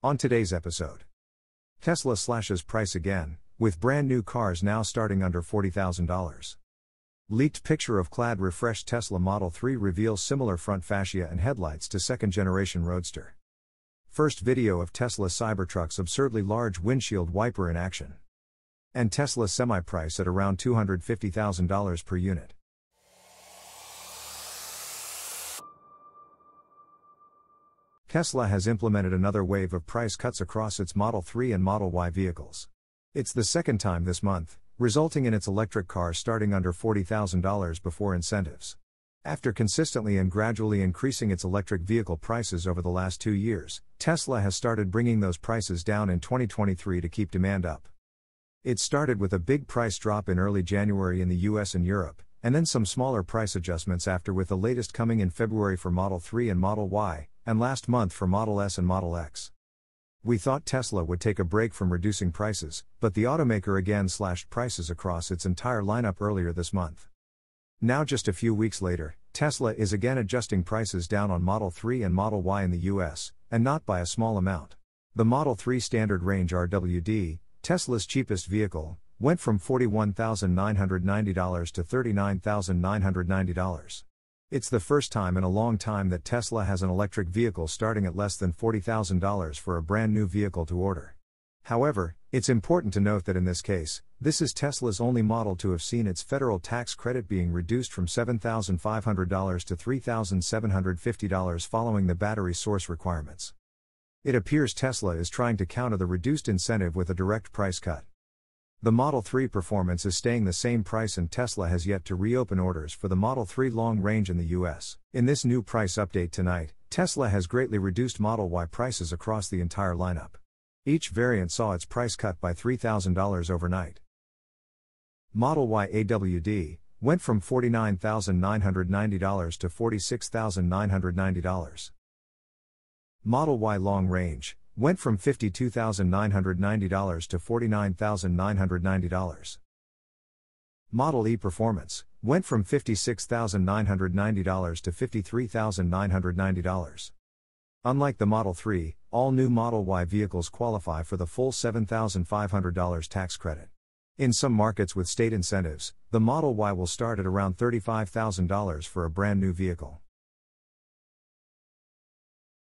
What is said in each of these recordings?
On today's episode, Tesla slashes price again, with brand new cars now starting under $40,000. Leaked picture of clad refreshed Tesla Model 3 reveals similar front fascia and headlights to second-generation Roadster. First video of Tesla Cybertruck's absurdly large windshield wiper in action. And Tesla semi-price at around $250,000 per unit. Tesla has implemented another wave of price cuts across its Model 3 and Model Y vehicles. It's the second time this month, resulting in its electric cars starting under $40,000 before incentives. After consistently and gradually increasing its electric vehicle prices over the last 2 years, Tesla has started bringing those prices down in 2023 to keep demand up. It started with a big price drop in early January in the US and Europe, and then some smaller price adjustments after, with the latest coming in February for Model 3 and Model Y, and last month for Model S and Model X. We thought Tesla would take a break from reducing prices, but the automaker again slashed prices across its entire lineup earlier this month. Now, just a few weeks later, Tesla is again adjusting prices down on Model 3 and Model Y in the US, and not by a small amount. The Model 3 Standard Range RWD, Tesla's cheapest vehicle, went from $41,990 to $39,990. It's the first time in a long time that Tesla has an electric vehicle starting at less than $40,000 for a brand new vehicle to order. However, it's important to note that in this case, this is Tesla's only model to have seen its federal tax credit being reduced from $7,500 to $3,750 following the battery source requirements. It appears Tesla is trying to counter the reduced incentive with a direct price cut. The Model 3 Performance is staying the same price, and Tesla has yet to reopen orders for the Model 3 Long Range in the US. In this new price update tonight, Tesla has greatly reduced Model Y prices across the entire lineup. Each variant saw its price cut by $3,000 overnight. Model Y AWD went from $49,990 to $46,990. Model Y Long Range went from $52,990 to $49,990. Model E Performance went from $56,990 to $53,990. Unlike the Model 3, all new Model Y vehicles qualify for the full $7,500 tax credit. In some markets with state incentives, the Model Y will start at around $35,000 for a brand new vehicle.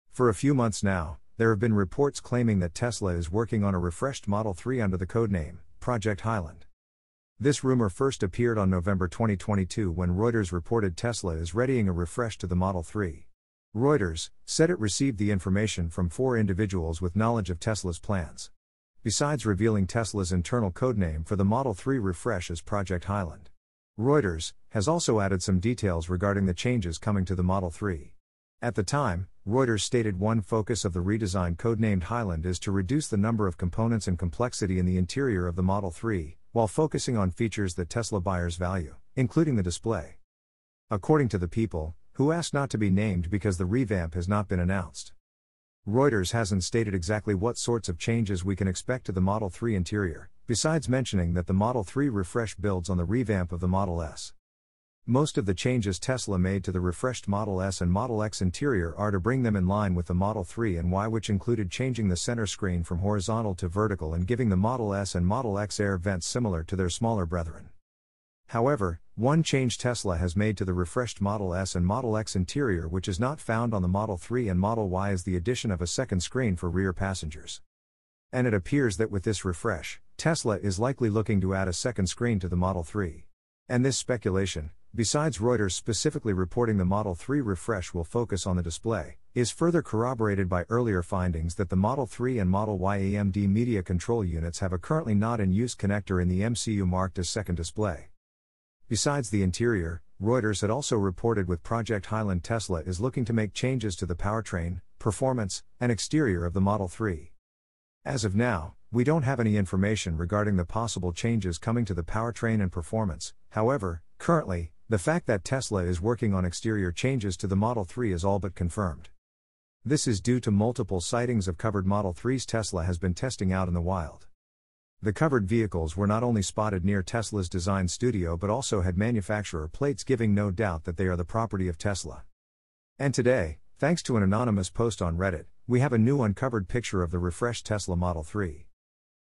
For a few months now, there have been reports claiming that Tesla is working on a refreshed Model 3 under the codename Project Highland. This rumor first appeared on November 2022 when Reuters reported Tesla is readying a refresh to the Model 3. Reuters said it received the information from 4 individuals with knowledge of Tesla's plans. Besides revealing Tesla's internal codename for the Model 3 refresh as Project Highland, Reuters has also added some details regarding the changes coming to the Model 3. At the time, Reuters stated one focus of the redesigned codenamed Highland is to reduce the number of components and complexity in the interior of the Model 3, while focusing on features that Tesla buyers value, including the display. According to the people, who asked not to be named because the revamp has not been announced, Reuters hasn't stated exactly what sorts of changes we can expect to the Model 3 interior, besides mentioning that the Model 3 refresh builds on the revamp of the Model S. Most of the changes Tesla made to the refreshed Model S and Model X interior are to bring them in line with the Model 3 and Y, which included changing the center screen from horizontal to vertical and giving the Model S and Model X air vents similar to their smaller brethren. However, one change Tesla has made to the refreshed Model S and Model X interior, which is not found on the Model 3 and Model Y, is the addition of a second screen for rear passengers. And it appears that with this refresh, Tesla is likely looking to add a second screen to the Model 3. And this speculation, besides Reuters specifically reporting the Model 3 refresh will focus on the display, is further corroborated by earlier findings that the Model 3 and Model Y AMD media control units have a currently not in use connector in the MCU marked as second display. Besides the interior, Reuters had also reported with Project Highland, Tesla is looking to make changes to the powertrain, performance, and exterior of the Model 3. As of now, we don't have any information regarding the possible changes coming to the powertrain and performance. However, currently, the fact that Tesla is working on exterior changes to the Model 3 is all but confirmed. This is due to multiple sightings of covered Model 3s Tesla has been testing out in the wild. The covered vehicles were not only spotted near Tesla's design studio but also had manufacturer plates, giving no doubt that they are the property of Tesla. And today, thanks to an anonymous post on Reddit, we have a new uncovered picture of the refreshed Tesla Model 3.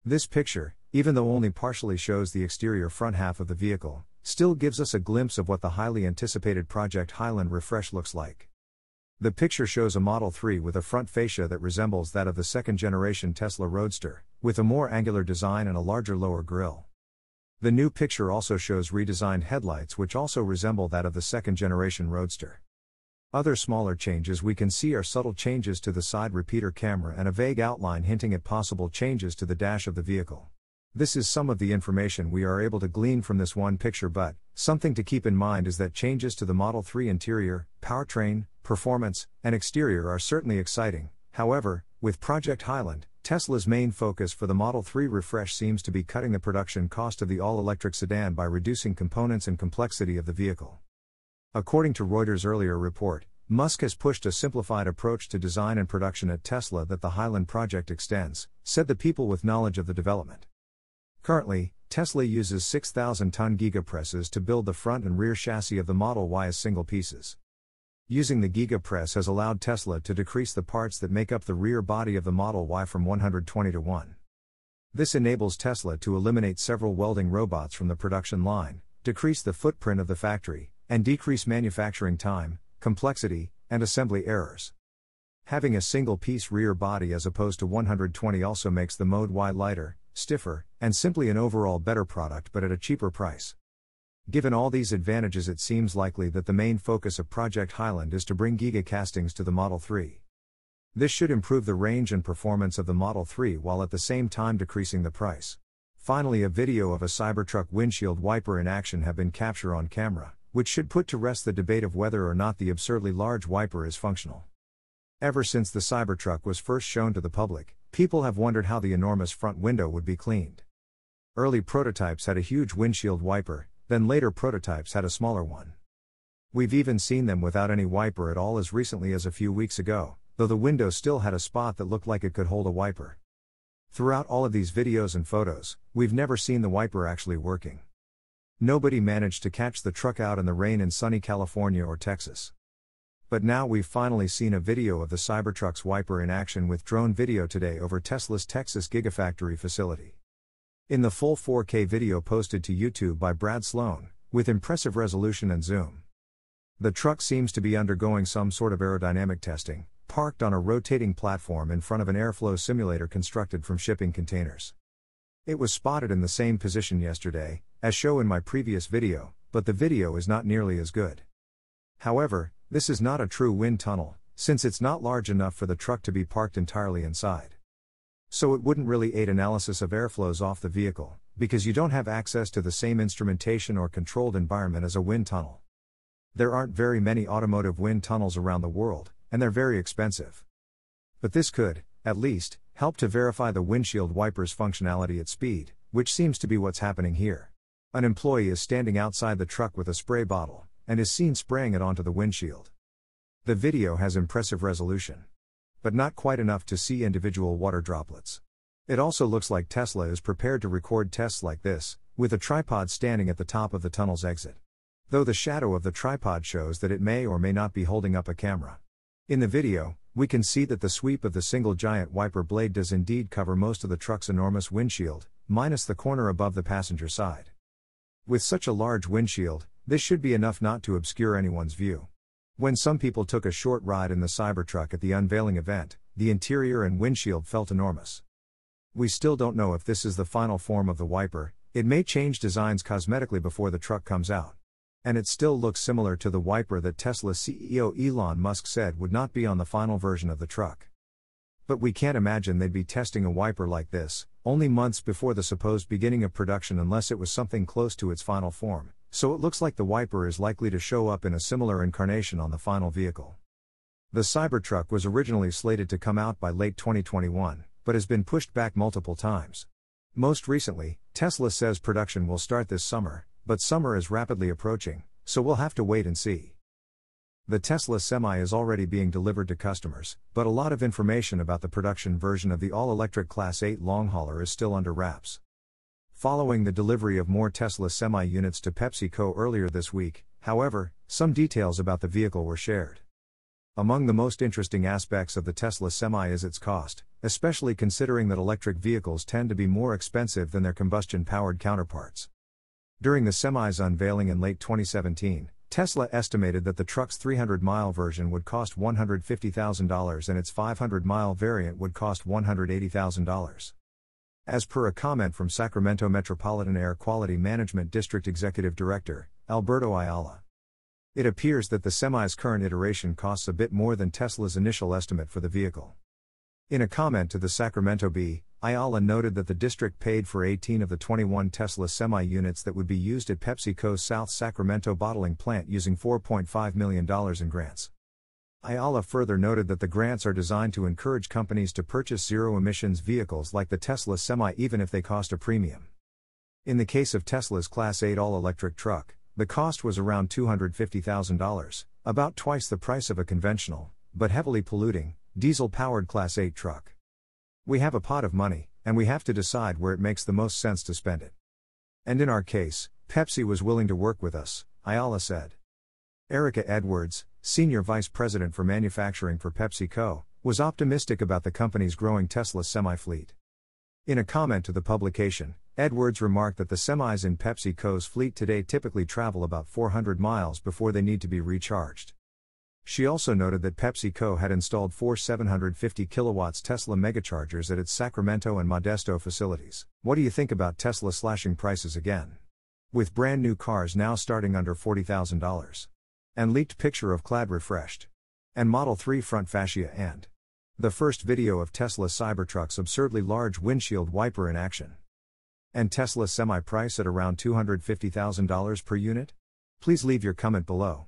This picture, even though only partially shows the exterior front half of the vehicle, still gives us a glimpse of what the highly anticipated Project Highland refresh looks like. The picture shows a Model 3 with a front fascia that resembles that of the second-generation Tesla Roadster, with a more angular design and a larger lower grille. The new picture also shows redesigned headlights which also resemble that of the second-generation Roadster. Other smaller changes we can see are subtle changes to the side repeater camera and a vague outline hinting at possible changes to the dash of the vehicle. This is some of the information we are able to glean from this one picture, but something to keep in mind is that changes to the Model 3 interior, powertrain, performance, and exterior are certainly exciting. However, with Project Highland, Tesla's main focus for the Model 3 refresh seems to be cutting the production cost of the all-electric sedan by reducing components and complexity of the vehicle. According to Reuters' earlier report, Musk has pushed a simplified approach to design and production at Tesla that the Highland project extends, said the people with knowledge of the development. Currently, Tesla uses 6,000-ton Giga presses to build the front and rear chassis of the Model Y as single pieces. Using the Giga press has allowed Tesla to decrease the parts that make up the rear body of the Model Y from 120 to 1. This enables Tesla to eliminate several welding robots from the production line, decrease the footprint of the factory, and decrease manufacturing time, complexity, and assembly errors. Having a single-piece rear body as opposed to 120 also makes the Model Y lighter, stiffer, and simply an overall better product but at a cheaper price. Given all these advantages, it seems likely that the main focus of Project Highland is to bring Giga Castings to the Model 3. This should improve the range and performance of the Model 3 while at the same time decreasing the price. Finally, a video of a Cybertruck windshield wiper in action have been captured on camera, which should put to rest the debate of whether or not the absurdly large wiper is functional. Ever since the Cybertruck was first shown to the public, people have wondered how the enormous front window would be cleaned. Early prototypes had a huge windshield wiper, then later prototypes had a smaller one. We've even seen them without any wiper at all as recently as a few weeks ago, though the window still had a spot that looked like it could hold a wiper. Throughout all of these videos and photos, we've never seen the wiper actually working. Nobody managed to catch the truck out in the rain in sunny California or Texas. But now we've finally seen a video of the Cybertruck's wiper in action with drone video today over Tesla's Texas Gigafactory facility. In the full 4K video posted to YouTube by Brad Sloan, with impressive resolution and zoom. The truck seems to be undergoing some sort of aerodynamic testing, parked on a rotating platform in front of an airflow simulator constructed from shipping containers. It was spotted in the same position yesterday, as shown in my previous video, but the video is not nearly as good. However, this is not a true wind tunnel, since it's not large enough for the truck to be parked entirely inside. So it wouldn't really aid analysis of airflows off the vehicle, because you don't have access to the same instrumentation or controlled environment as a wind tunnel. There aren't very many automotive wind tunnels around the world, and they're very expensive. But this could, at least, help to verify the windshield wiper's functionality at speed, which seems to be what's happening here. An employee is standing outside the truck with a spray bottle, and is seen spraying it onto the windshield. The video has impressive resolution, but not quite enough to see individual water droplets. It also looks like Tesla is prepared to record tests like this, with a tripod standing at the top of the tunnel's exit. Though the shadow of the tripod shows that it may or may not be holding up a camera. In the video, we can see that the sweep of the single giant wiper blade does indeed cover most of the truck's enormous windshield, minus the corner above the passenger side. With such a large windshield, this should be enough not to obscure anyone's view. When some people took a short ride in the Cybertruck at the unveiling event, the interior and windshield felt enormous. We still don't know if this is the final form of the wiper. It may change designs cosmetically before the truck comes out. And it still looks similar to the wiper that Tesla CEO Elon Musk said would not be on the final version of the truck. But we can't imagine they'd be testing a wiper like this, only months before the supposed beginning of production unless it was something close to its final form, so it looks like the wiper is likely to show up in a similar incarnation on the final vehicle. The Cybertruck was originally slated to come out by late 2021, but has been pushed back multiple times. Most recently, Tesla says production will start this summer, but summer is rapidly approaching, so we'll have to wait and see. The Tesla Semi is already being delivered to customers, but a lot of information about the production version of the all-electric Class 8 long hauler is still under wraps. Following the delivery of more Tesla Semi units to PepsiCo earlier this week, however, some details about the vehicle were shared. Among the most interesting aspects of the Tesla Semi is its cost, especially considering that electric vehicles tend to be more expensive than their combustion-powered counterparts. During the Semi's unveiling in late 2017, Tesla estimated that the truck's 300-mile version would cost $150,000 and its 500-mile variant would cost $180,000. As per a comment from Sacramento Metropolitan Air Quality Management District Executive Director, Alberto Ayala. It appears that the Semi's current iteration costs a bit more than Tesla's initial estimate for the vehicle. In a comment to the Sacramento Bee, Ayala noted that the district paid for 18 of the 21 Tesla Semi units that would be used at PepsiCo's South Sacramento bottling plant using $4.5 million in grants. Ayala further noted that the grants are designed to encourage companies to purchase zero-emissions vehicles like the Tesla Semi even if they cost a premium. In the case of Tesla's Class 8 all-electric truck, the cost was around $250,000, about twice the price of a conventional, but heavily polluting, diesel-powered Class 8 truck. We have a pot of money, and we have to decide where it makes the most sense to spend it. And in our case, Pepsi was willing to work with us, Ayala said. Erica Edwards, Senior Vice President for Manufacturing for PepsiCo, was optimistic about the company's growing Tesla Semi fleet. In a comment to the publication, Edwards remarked that the semis in PepsiCo's fleet today typically travel about 400 miles before they need to be recharged. She also noted that PepsiCo had installed 4 750 kilowatts Tesla megachargers at its Sacramento and Modesto facilities. What do you think about Tesla slashing prices again? With brand new cars now starting under $40,000. And leaked picture of clad refreshed. And Model 3 front fascia and the first video of Tesla Cybertruck's absurdly large windshield wiper in action. And Tesla Semi price at around $250,000 per unit? Please leave your comment below.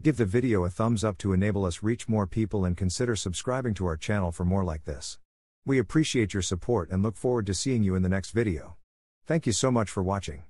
Give the video a thumbs up to enable us reach more people and consider subscribing to our channel for more like this. We appreciate your support and look forward to seeing you in the next video. Thank you so much for watching.